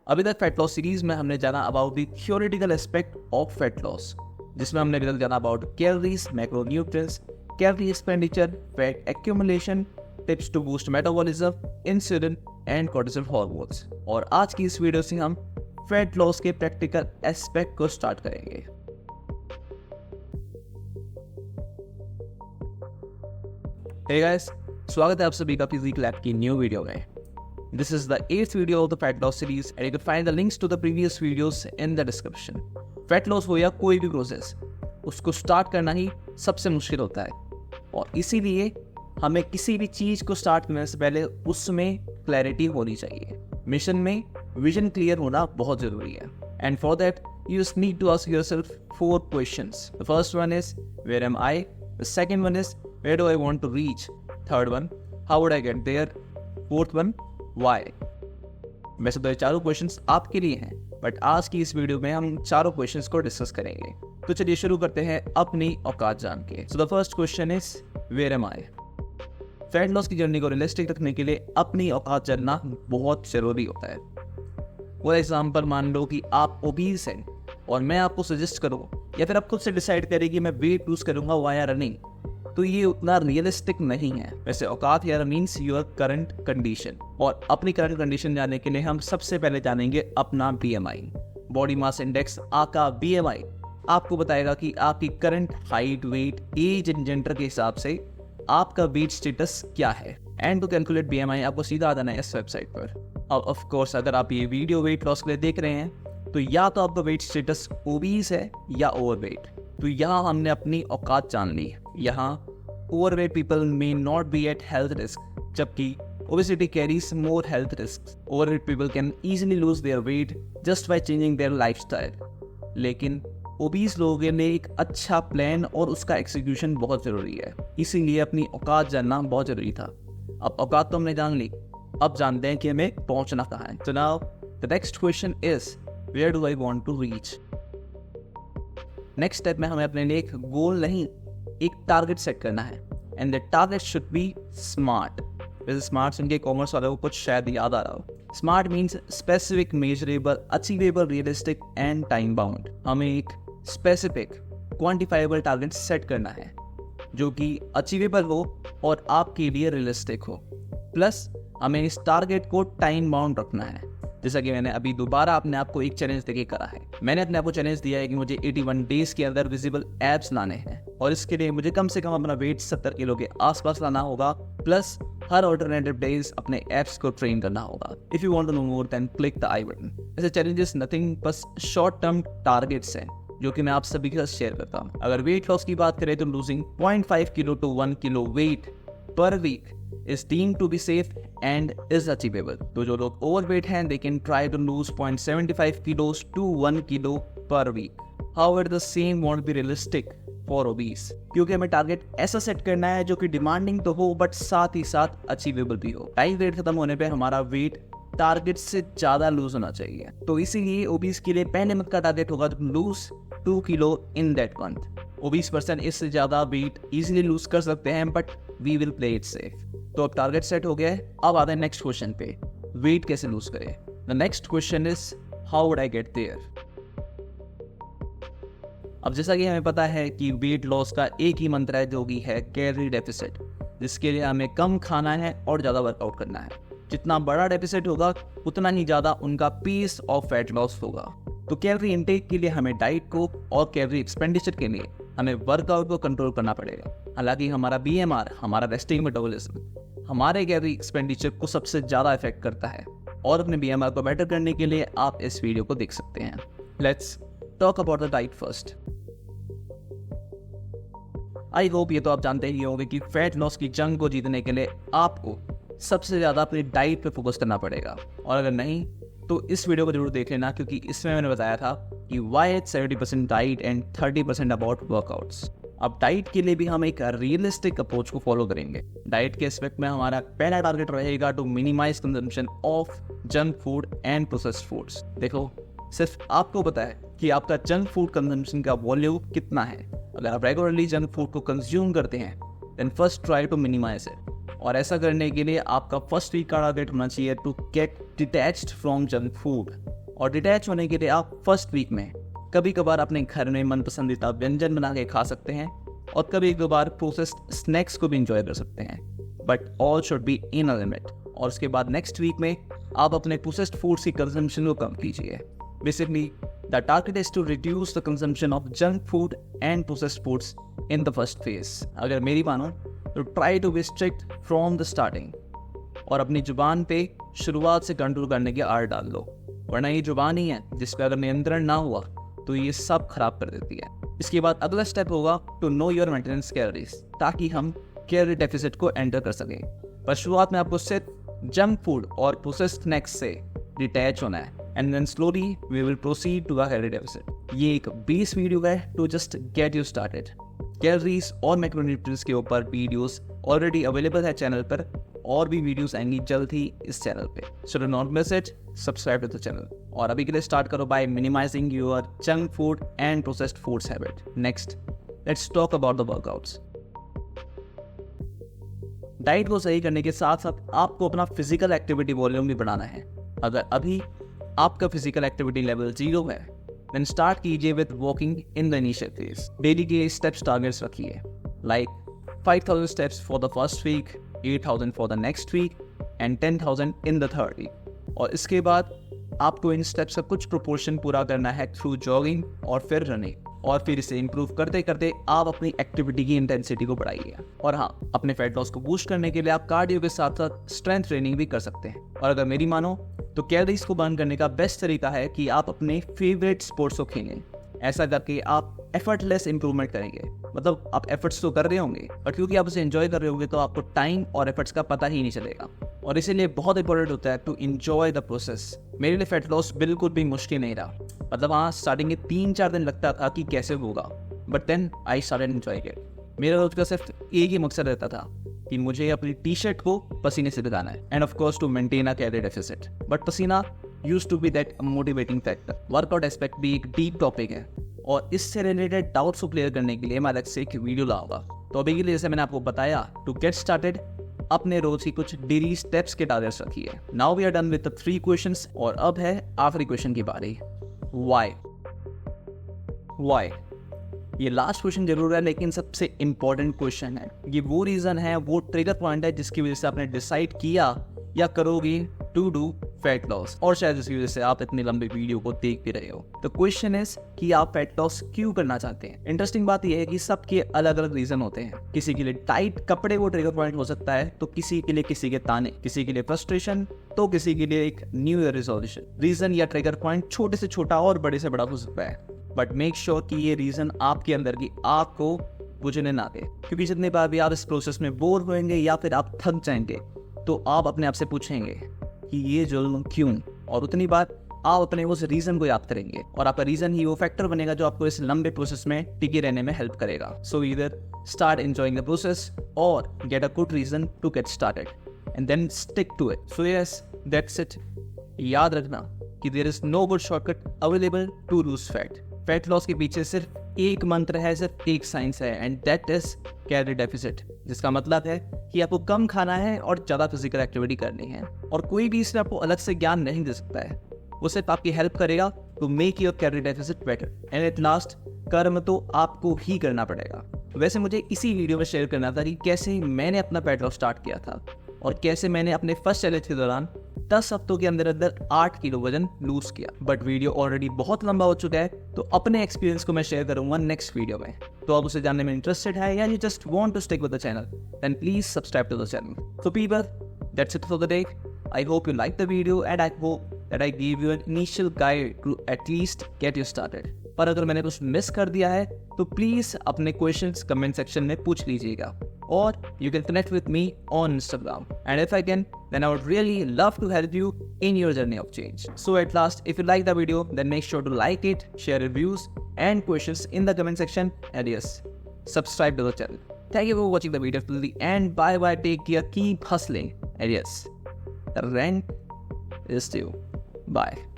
अभी तक fat loss series में हमने जाना about the theoretical aspect of fat loss, जिसमें हमने अभी तक जाना about calories, macronutrients, calorie expenditure, fat accumulation, tips to boost metabolism, insulin and cortisol hormones. और आज की इस वीडियो से हम फैट लॉस के प्रैक्टिकल एस्पेक्ट को स्टार्ट करेंगे। हे गाइस, स्वागत है आप सभी का फिजिक लैब की न्यू वीडियो में। This is the 8th video of the fat loss series and you can find the links to the previous videos in the description. Fat loss हो या कोई भी प्रोसेस, उसको स्टार्ट करना ही सबसे मुश्किल होता है और इसीलिए हमें किसी भी चीज़ को स्टार्ट करने से पहले उसमें क्लैरिटी होनी चाहिए। मिशन में विजन क्लियर होना बहुत ज़रूरी है and for that you just need to ask yourself 4 questions. The first one is where am I? The second one is where do I want to reach? Third one, how would I get there? Fourth one, why? वैसे तो ये चारों questions आपके लिए हैं, but आज की इस वीडियो में हम चारों क्वेश्चंस को डिस्कस करेंगे। तो चलिए शुरू करते हैं अपनी औकात जान के। So the first question is where am I? Fat loss की जर्नी को रियलिस्टिक रखने के लिए अपनी औकात जानना बहुत जरूरी होता है। फॉर एग्जाम्पल, मान लो कि आप ओबीस हैं और मैं आपको सजेस्ट करूँ या फिर आप खुद से डिसाइड करें कि मैं वेट लूज करूंगा वाया रनिंग, तो ये उतना रियलिस्टिक नहीं है। वैसे औकात यार मीन्स योर करंट कंडीशन, और अपनी करंट कंडीशन जानने के लिए हम सबसे पहले जानेंगे अपना BMI, body mass index, aka BMI आपको बताएगा कि आपकी current height, weight, age and gender के हिसाब से आपका वेट स्टेटस क्या है। एंड टू कैलकुलेट BMI आपको सीधा आ जाना है इस वेबसाइट पर। और ऑफ कोर्स अगर आप ये वीडियो वेट लॉस के लिए देख रहे हैं तो या तो आपका वेट स्टेटस ओबीस है या ओवरवेट, तो यहाँ हमने अपनी औकात जान ली। यहाँ overweight people may not be at health risk, जबकि obesity carries more health risk. Overweight people can easily lose their weight just by changing their lifestyle, लेकिन ओबीस लोगों के लिए एक अच्छा प्लान और उसका एग्जीक्यूशन बहुत ज़रूरी है, इसीलिए अपनी औकात जानना बहुत ज़रूरी था। अब औकात तो हमने जान ली, अब जानते हैं कि हमें पहुंचना कहाँ है। तो now the next question is where do I want to reach? Next step में हमें अपने लिए एक गोल नहीं, एक टारगेट सेट करना है and the target should be smart. वैसे स्मार्ट सुन के कॉमर्स वाले को कुछ शायद याद आ रहा हो। Smart means specific, measurable, achievable, realistic and time bound. हमें एक स्पेसिफिक क्वांटिफाइबल टारगेट सेट करना है जो कि अचीवेबल हो और आपके लिए रियलिस्टिक हो, प्लस हमें इस टारगेट को टाइम बाउंड रखना है। जैसा कि मैंने अभी दोबारा अपने आप को एक चैलेंज देके करा है। मैंने अपने आप को चैलेंज दिया है कि मुझे 81 डेज के अंदर विजिबल एब्स लाने हैं और इसके लिए मुझे कम से कम अपना वेट 70 किलो के आसपास लाना होगा, प्लस हर ऑल्टरनेटिव डेज अपने एप्स को ट्रेन करना होगा। If you want to know more then click the I button. ऐसे चैलेंजेस नथिंग बस शॉर्ट टर्म टारगेट्स हैं जो कि मैं आप सभी के साथ शेयर करता हूँ। अगर वेट लॉस की बात करें तो losing 0.5 kilo to 1 kilo weight per week is deemed to be safe and is achievable. तो जो लोग overweight हैं they can try to lose 0.75 kilos to 1 kilo per week. However, the same won't be realistic for obese, क्योंकि हमें target ऐसा set करना है जो कि डिमांडिंग तो हो बट साथ ही साथ अचीवेबल भी हो। टाइम वेट खत्म होने पे हमारा वेट टारगेट से ज़्यादा लूज होना चाहिए। तो इसीलिए ओबीस के लिए पहले मंथ का टारगेट होगा to lose 2 kilo in that month. Obese person इससे ज़्यादा वेट इजीली लूज कर सकते हैं but we will play it safe. तो अब टारगेट सेट हो गया है, अब आते हैं नेक्स्ट क्वेश्चन पे, वेट कैसे लूज करें। The next question is how would I get there? अब जैसा कि हमें पता है कि वेट लॉस का एक ही मंत्र है जो कि है कैलोरी डेफिसिट, जिसके लिए हमें कम खाना है और ज़्यादा वर्कआउट करना है। जितना बड़ा डेफिसिट होगा उतना ही ज़्यादा उनका पीस ऑफ फैट लॉस होगा। तो कैलोरी इनटेक के लिए हमें डाइट को और कैलोरी एक्सपेंडिचर के लिए हमें वर्कआउट को कंट्रोल करना पड़ेगा। हालांकि हमारा BMR, हमारा रेस्टिंग मेटाबॉलिज्म, हमारे कैलोरी एक्सपेंडिचर को सबसे ज़्यादा इफेक्ट करता है और अपने BMR को बेटर करने के लिए आप इस वीडियो को देख सकते हैं। Let's talk about the diet first. I hope ये तो आप जानते ही होंगे कि फैट लॉस की जंग को जीतने के लिए आपको सबसे ज़्यादा अपनी डाइट पे फोकस करना पड़ेगा, और अगर नहीं तो इस वीडियो को जरूर देख लेना, क्योंकि इसमें मैंने बताया था कि वाई 70% डाइट एंड 30% अबाउट वर्कआउट्स। अब डाइट के लिए भी हम एक रियलिस्टिक अप्रोच को फॉलो करेंगे। डाइट के एस्पेक्ट में हमारा पहला टारगेट रहेगा to minimize consumption of junk food and processed foods. देखो, सिर्फ आपको पता है कि आपका जंक फूड कंजम्पशन का वॉल्यूम कितना है। अगर आप रेगुलरली जंक फूड को कंज्यूम करते हैं then first try to minimize it, और ऐसा करने के लिए आपका फर्स्ट वीक का टारगेट होना चाहिए to get detached from junk food. और डिटैच होने के लिए आप फर्स्ट वीक में कभी कभार अपने घर में मन पसंदीदा व्यंजन बना के खा सकते हैं और कभी कभार प्रोसेस्ड स्नैक्स को भी इंजॉय कर सकते हैं, but all should be in a limit. और उसके बाद नेक्स्ट वीक में आप अपने प्रोसेस्ड फूड्स की कंजम्पशन को कम कीजिए। Basically the target is to reduce the consumption of junk food and processed foods in the first phase. अगर मेरी मानो तो try to be strict from the starting और अपनी जुबान पे शुरुआत से कंट्रोल करने की आदत डाल लो, वरना ये जुबान ही है जिस पर अगर नियंत्रण ना हुआ तो ये सब खराब कर देती है। इसके बाद अगला स्टेप होगा to know your maintenance calories, ताकि हम कैलोरी डेफिसिट को एंटर कर सकें। पर शुरुआत में आपको सिर्फ जंक फूड और प्रोसेस्ड स्नैक्स से डिटैच होना है and then slowly we will proceed to the calorie deficit. ये एक बेस वीडियो है to just get you started. Calories और मैक्रोन्यूट्रिएंट्स के ऊपर वीडियोस ऑलरेडी अवेलेबल है चैनल पर, और भी वीडियोस आएंगी जल्द ही इस चैनल पे। So do not miss it, subscribe to the channel. और अभी के लिए स्टार्ट करो by minimising your junk food and processed foods habit. Next let's talk about the workouts. Diet को सही करने के साथ साथ आपको अपना फिजिकल एक्टिविटी वॉल्यूम भी बढ़ाना है। अगर अभी आपका फिजिकल एक्टिविटी लेवल 0 है देन स्टार्ट कीजिए with walking in the initial phase. Daily के स्टेप्स टारगेट्स रखिए, like 5000 steps for the first week, 8000 for the next week and 10,000 in the third week. और इसके बाद आपको इन स्टेप्स का कुछ प्रोपोर्शन पूरा करना है थ्रू जॉगिंग और फिर रनिंग, और फिर इसे इंप्रूव करते करते आप अपनी एक्टिविटी की इंटेंसिटी को बढ़ाइए। और हाँ, अपने फैट लॉस को बूस्ट करने के लिए आप कार्डियो के साथ साथ स्ट्रेंथ ट्रेनिंग भी कर सकते हैं। और अगर मेरी मानो तो कैलोरीज को बर्न करने का बेस्ट तरीका है कि आप अपने फेवरेट स्पोर्ट्स को खेलें। ऐसा करके आप एफर्टलेस इंप्रूवमेंट करेंगे, मतलब आप एफर्ट्स तो कर रहे होंगे बट क्योंकि आप उसे एंजॉय कर रहे होंगे तो आपको टाइम और एफर्ट्स का पता ही नहीं चलेगा। और इसीलिए बहुत इंपॉर्टेंट होता है टू एंजॉय द प्रोसेस। मेरे लिए फैट लॉस बिल्कुल भी मुश्किल नहीं रहा, मतलब हाँ स्टार्टिंग के 3-4 दिन लगता था कि कैसे होगा, but then I started enjoying it. मेरा रोज का सिर्फ एक ही मकसद रहता था कि मुझे अपनी टी शर्ट को पसीने से भिगाना है and of course to maintain a calorie deficit. But पसीना used to be that motivating factor. Workout aspect भी एक डीप टॉपिक है और इससे रिलेटेड डाउट्स को क्लियर करने के लिए मैं अलग से एक वीडियो लाऊंगा। तो अभी के लिए जैसे मैंने आपको बताया, टू गेट स्टार्टेड अपने रोज की कुछ डेली स्टेप्स के टारगेट्स रखिए। Now we are done with the 3 questions और अब है आखिरी क्वेश्चन की बारी, व्हाई। ये लास्ट क्वेश्चन जरूर है लेकिन सबसे इंपॉर्टेंट क्वेश्चन है। ये वो रीजन है, वो ट्रिगर पॉइंट है जिसकी वजह से आपने डिसाइड किया या करोगे टू डू फैट लॉस, और शायद इसकी वजह से आप इतनी लंबी वीडियो को देख भी रहे हो। तो क्वेश्चन इज कि आप फैट लॉस क्यों करना चाहते हैं। इंटरेस्टिंग बात यह है कि सबके अलग अलग रीजन होते हैं। किसी के लिए टाइट कपड़े वो ट्रिगर पॉइंट हो सकता है, तो किसी के लिए किसी के ताने, किसी के लिए फ्रस्ट्रेशन, तो किसी के लिए एक न्यू ईयर रिजोल्यूशन। रीजन या ट्रिगर पॉइंट छोटे से छोटा और बड़े से बड़ा हो सकता है, बट मेक श्योर कि ये रीजन आपके अंदर की आग को बुझने ना दे, क्योंकि जितने बार भी आप इस प्रोसेस में बोर होंगे या फिर आप थक जाएंगे तो आप अपने आप से पूछेंगे कि ये जुल्म क्यों, और उतनी बार आप अपने उस रीजन को याद करेंगे और आपका रीजन ही वो फैक्टर बनेगा जो आपको इस लंबे प्रोसेस में टिके रहने में हेल्प करेगा। So either start enjoying the process और get a good reason to get started and then stick to it. So yes, that's it. याद रखना कि there is no good shortcut available to lose fat. Fat loss के पीछे सिर्फ एक मंत्र है, सिर्फ एक साइंस है, and that is calorie deficit, जिसका मतलब है कि आपको कम खाना है और ज़्यादा फिजिकल एक्टिविटी करनी है। और कोई भी इसमें आपको अलग से ज्ञान नहीं दे सकता है, वो सिर्फ आपकी हेल्प करेगा to make your calorie deficit better and at last कर्म तो आपको ही करना पड़ेगा। वैसे मुझे इसी वीडियो में शेयर करना था कि कैसे मैंने अपना फैट लॉस स्टार्ट किया था और कैसे मैंने अपने फर्स्ट चैलेंज के दौरान 10 हफ्तों के अंदर अंदर 8 किलो वजन लूज किया। बट वीडियो ऑलरेडी बहुत लंबा हो चुका है, तो अपने एक्सपीरियंस को मैं शेयर करूंगा नेक्स्ट वीडियो में। तो आप उसे जानने में इंटरेस्टेड है या you just want to stick with the channel, then please subscribe to the channel. So people, that's it for the day. I hope you like the video and I hope that I give you an initial guide to at least get you started. पर अगर मैंने कुछ miss कर दिया है तो please अपने questions comment section में पूछ लीजिएगा, और you can connect with me on Instagram, and if I can, then I would really love to help you in your journey of change. So at last, if you like the video, then make sure to like it, share reviews and questions in the comment section, and yes, subscribe to the channel. Thank you for watching the video till the end. Bye bye, take care, keep hustling, and yes, the rent is due. Bye.